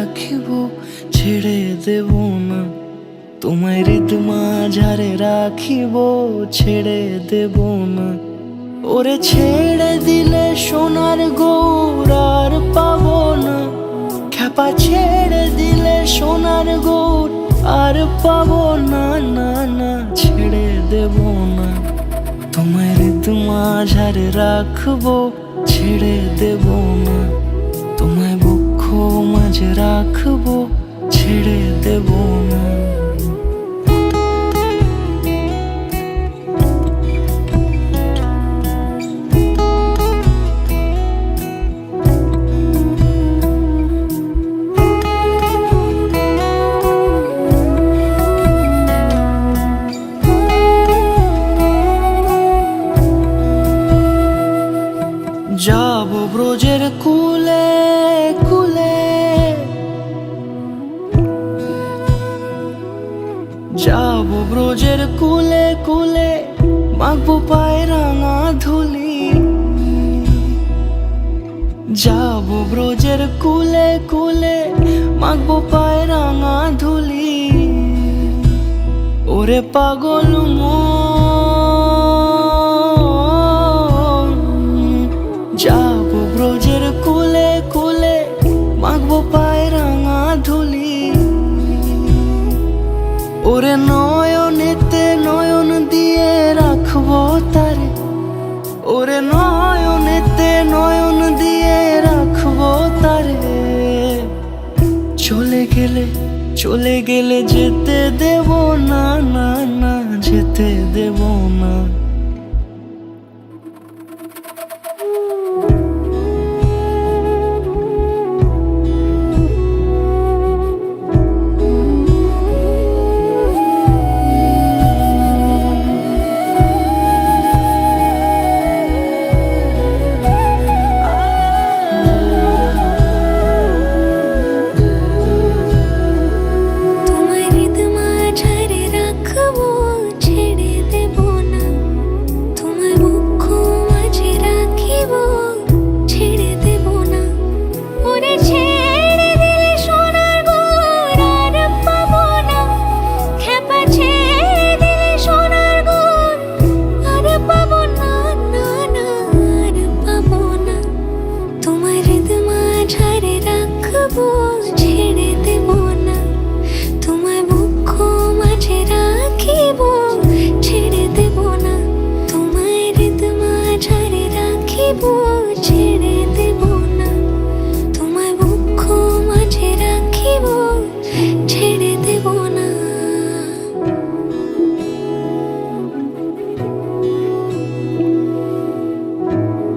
রাখিব, ছেড়ে দেব না। তোমায় হৃদ মাঝারে রাখিব, ছেড়ে দেব না। ওরে ছেড়ে দিলে সোনার গৌর আর পাবো না। খ্যাপা ছেড়ে দিলে সোনার গৌর আর পাবো না, না না, ছেড়ে দেব না। তোমায় হৃদ মাঝারে রাখবো, ছেড়ে দেব না। তোমায় বক্ষ মাঝে রাখবো, ছেড়ে দেব না। যাব ব্রজের কুলে কুলে, যাব ব্রজের কুলে কুলে, মাখবো পায়ে রাঙা ধুলি। যাব ব্রজের কুলে কুলে, মাখবো পায়ে রাঙা ধুলি। ওরে পাগল যাব ব্রজের কুলে কুলে, মাখবো পায়ে রাঙা ধুলি। ওরে নয়নেতে নয়ন দিয়ে রাখবো তারে, ওরে নয়নেতে নয়ন দিয়ে রাখবো তারে। চলে গেলে যেতে দেব না, না না, যেতে দেব না।